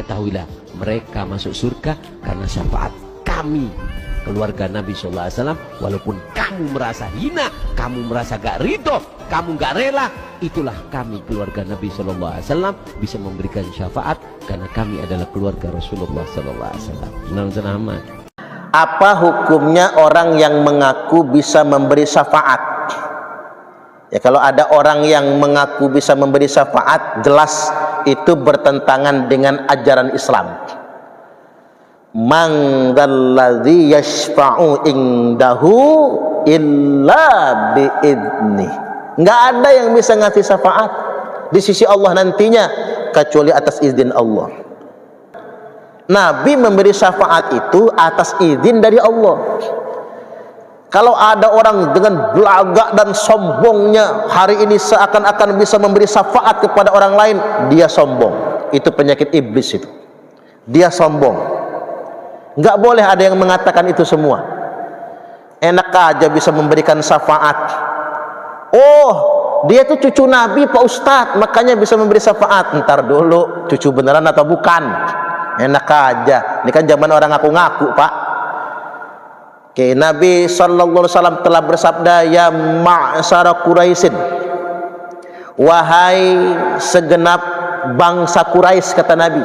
ketahuilah mereka masuk surga karena syafaat kami, keluarga Nabi SAW. Walaupun kamu merasa hina, kamu merasa gak ridho, kamu gak rela, itulah kami keluarga Nabi SAW bisa memberikan syafaat karena kami adalah keluarga Rasulullah SAW. Apa hukumnya orang yang mengaku bisa memberi syafaat? Ya, kalau ada orang yang mengaku bisa memberi syafaat, jelas itu bertentangan dengan ajaran Islam. Man dzalladzi yashfa'u indahu illa biidnih. Enggak ada yang bisa ngasih syafaat di sisi Allah nantinya kecuali atas izin Allah. Nabi memberi syafaat itu atas izin dari Allah. Kalau ada orang dengan belagak dan sombongnya hari ini seakan-akan bisa memberi syafaat kepada orang lain, dia sombong. Itu penyakit iblis itu. Dia sombong. Enggak boleh ada yang mengatakan itu semua. Enak aja bisa memberikan syafaat. Oh, dia tuh cucu Nabi Pak Ustadz, makanya bisa memberi syafaat. Ntar dulu, cucu beneran atau bukan? Enak aja. Ini kan zaman orang ngaku-ngaku, Pak. Oke, Nabi SAW telah bersabda, ya ma'syara Quraisyin, wahai segenap bangsa Quraisy, kata Nabi,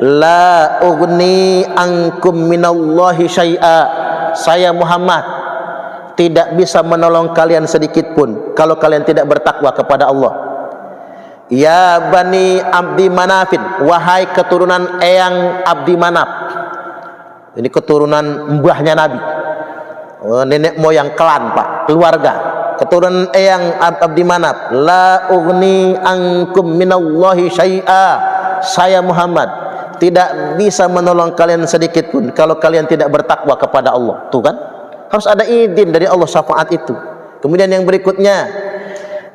la ugni ankum minallahi syai'a. Saya Muhammad tidak bisa menolong kalian sedikit pun kalau kalian tidak bertakwa kepada Allah. Ya Bani Abdi Manafin, wahai keturunan Eyang Abdi Manaf. Ini keturunan mbahnya Nabi, nenek moyang klan, Pak, keluarga, keturunan Eyang Abdi Manaf. La ugni ankum minallahi syai'a. Saya Muhammad tidak bisa menolong kalian sedikit pun kalau kalian tidak bertakwa kepada Allah. Tuh kan, harus ada izin dari Allah syafaat itu. Kemudian yang berikutnya,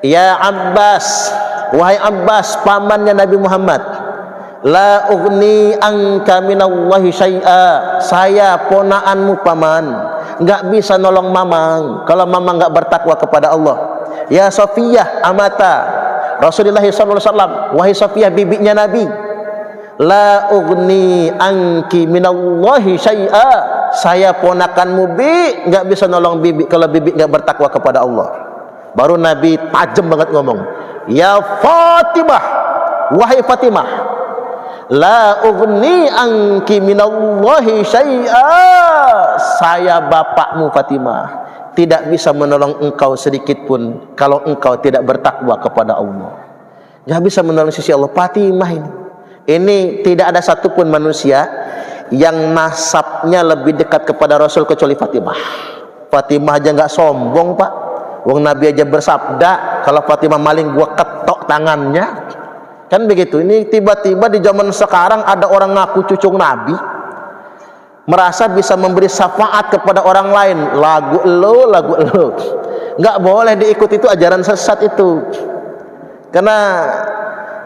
ya Abbas, wahai Abbas, pamannya Nabi Muhammad, la ugni anka minallahi syai'a. Saya ponaanmu paman, nggak bisa nolong mamang kalau mamang nggak bertakwa kepada Allah. Ya Safiyah amata Rasulullah SAW, wahai Safiyah bibinya Nabi, la ugni anki minallahi syai'a. Saya ponakanmu bi, nggak bisa nolong bibi kalau bibi nggak bertakwa kepada Allah. Baru Nabi tajam banget ngomong, ya Fatimah, wahai Fatimah, la ugni anki minallahi syai'a. Saya bapakmu Fatimah, tidak bisa menolong engkau sedikit pun kalau engkau tidak bertakwa kepada Allah. Nggak bisa menolong sisi Allah. Fatimah ini tidak ada satupun manusia yang nasabnya lebih dekat kepada Rasul kecuali Fatimah. Fatimah aja nggak sombong, Pak. Wong Nabi aja bersabda, kalau Fatimah maling gua ketok tangannya. Kan begitu. Ini tiba-tiba di zaman sekarang ada orang ngaku cucu Nabi, merasa bisa memberi syafaat kepada orang lain. Lagu lo. Nggak boleh diikut, itu ajaran sesat itu. Karena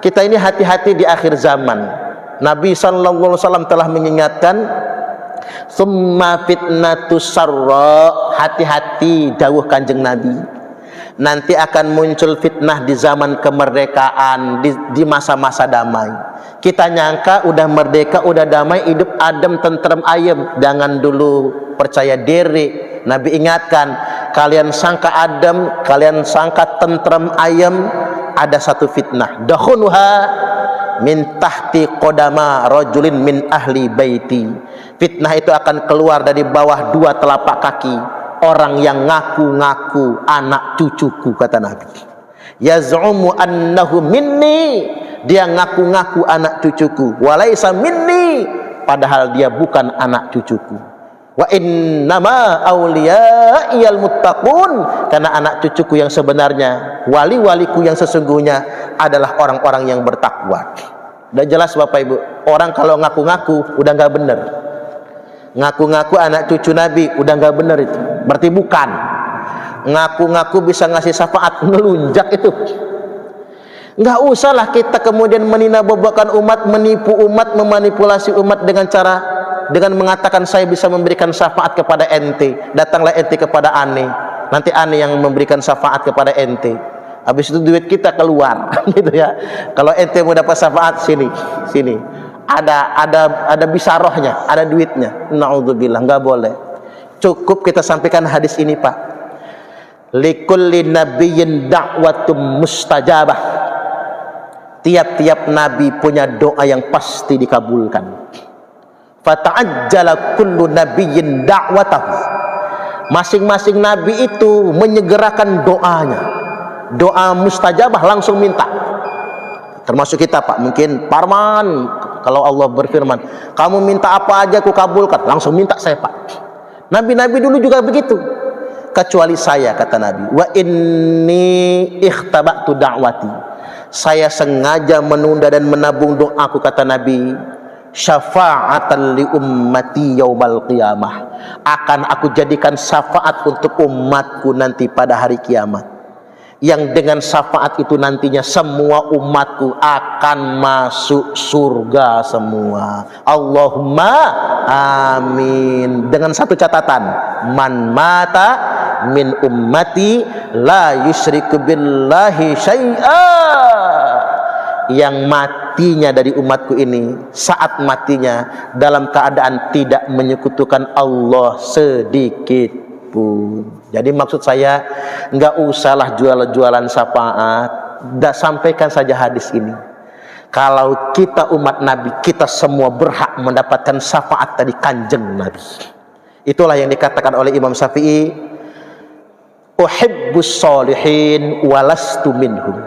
kita ini hati-hati di akhir zaman. Nabi SAW telah mengingatkan, summa fitnatus sarra, hati-hati dawuh Kanjeng Nabi, nanti akan muncul fitnah di zaman kemerdekaan, di masa-masa damai. Kita nyangka udah merdeka, udah damai, hidup adem, tentrem, ayem. Jangan dulu percaya diri. Nabi ingatkan, kalian sangka adem, kalian sangka tentrem, ayem, ada satu fitnah, dakhunha min tahti qodama rajulin min ahli baiti. Fitnah itu akan keluar dari bawah dua telapak kaki orang yang ngaku-ngaku anak cucuku, kata Nabi. Yaz'umu annahu minni, dia ngaku-ngaku anak cucuku, walaisa minni, padahal dia bukan anak cucuku. Wa innama awliyaiyal muttaqun, karena anak cucuku yang sebenarnya, wali-waliku yang sesungguhnya adalah orang-orang yang bertakwa. Udah jelas Bapak Ibu, orang kalau ngaku-ngaku udah nggak bener. Ngaku-ngaku anak cucu Nabi udah nggak bener, itu berarti bukan. Ngaku-ngaku bisa ngasih syafaat, ngelunjak itu. Nggak usahlah kita kemudian meninabobakan umat, menipu umat, memanipulasi umat dengan mengatakan saya bisa memberikan syafaat kepada ente, datanglah ente kepada ane, nanti ane yang memberikan syafaat kepada ente. Habis itu duit kita keluar, gitu ya. Kalau ente mau dapat syafaat, sini. ada bisarohnya, ada duitnya. Naudzubillah, nggak boleh. Cukup kita sampaikan hadis ini, Pak. Likulli nabiyyin da'watum mustajabah. Tiap-tiap nabi punya doa yang pasti dikabulkan. Fata'ajjala kullu nabiyyin da'watahu. Masing-masing nabi itu menyegerakan doanya. Doa mustajabah, langsung minta. Termasuk kita, Pak. Mungkin Parman, kalau Allah berfirman, kamu minta apa aja aku kabulkan, langsung minta saya, Pak. Nabi-nabi dulu juga begitu. Kecuali saya, kata Nabi, wa inni ikhtaba'tu da'wati. Saya sengaja menunda dan menabung doaku, kata Nabi, syafa'atan li ummati yaumal qiyamah. Akan aku jadikan syafaat untuk umatku nanti pada hari kiamat. Yang dengan syafaat itu nantinya semua umatku akan masuk surga semua. Allahumma amin. Dengan satu catatan, man mata min ummati la yusyriku billahi syai'a. Yang matinya dari umatku ini, saat matinya dalam keadaan tidak menyekutukan Allah sedikit pun. Jadi maksud saya, nggak usahlah jualan syafaat. Sampaikan saja hadis ini. Kalau kita umat Nabi, kita semua berhak mendapatkan syafaat dari kanjeng Nabi. Itulah yang dikatakan oleh Imam Syafi'i, uhibbus sholihin walastu minhum.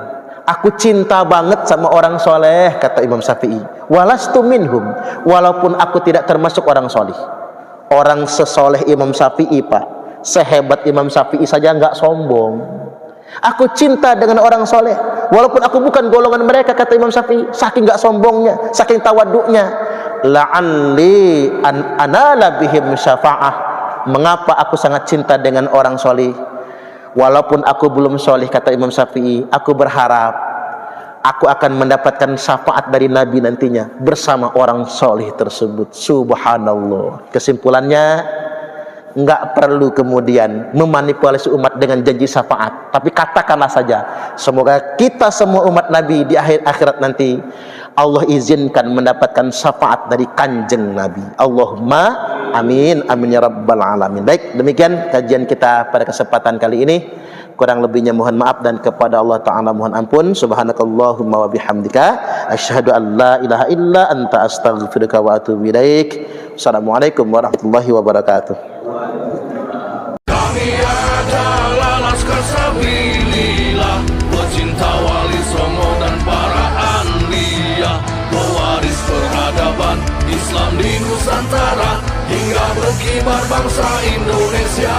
Aku cinta banget sama orang soleh, kata Imam Syafi'i. Walastu minhum, walaupun aku tidak termasuk orang soleh. Orang sesoleh Imam Syafi'i, Pak, sehebat Imam Syafi'i saja nggak sombong. Aku cinta dengan orang soleh, walaupun aku bukan golongan mereka, kata Imam Syafi'i. Saking nggak sombongnya, saking tawaduknya. La'alli an anala bihim syafa'ah. Mengapa aku sangat cinta dengan orang soleh, walaupun aku belum soleh, kata Imam Syafi'i. Aku berharap aku akan mendapatkan syafaat dari Nabi nantinya bersama orang soleh tersebut. Subhanallah. Kesimpulannya, nggak perlu kemudian memanipulasi umat dengan janji syafaat, tapi katakanlah saja, semoga kita semua umat Nabi di akhir akhirat nanti Allah izinkan mendapatkan syafaat dari kanjeng Nabi. Allahumma amin, amin ya rabbal alamin. Baik, demikian kajian kita pada kesempatan kali ini. Kurang lebihnya mohon maaf, dan kepada Allah Ta'ala mohon ampun. Subhanakallahumma wa bihamdika asyhadu an la ilaha illa anta astaghfiruka wa atubu ilaik. Assalamualaikum warahmatullahi wabarakatuh. Kami adalah Laskar Sabilillah, pecinta Wali Songo dan para anbiya, pewaris peradaban Islam di Nusantara hingga berkibar bangsa Indonesia.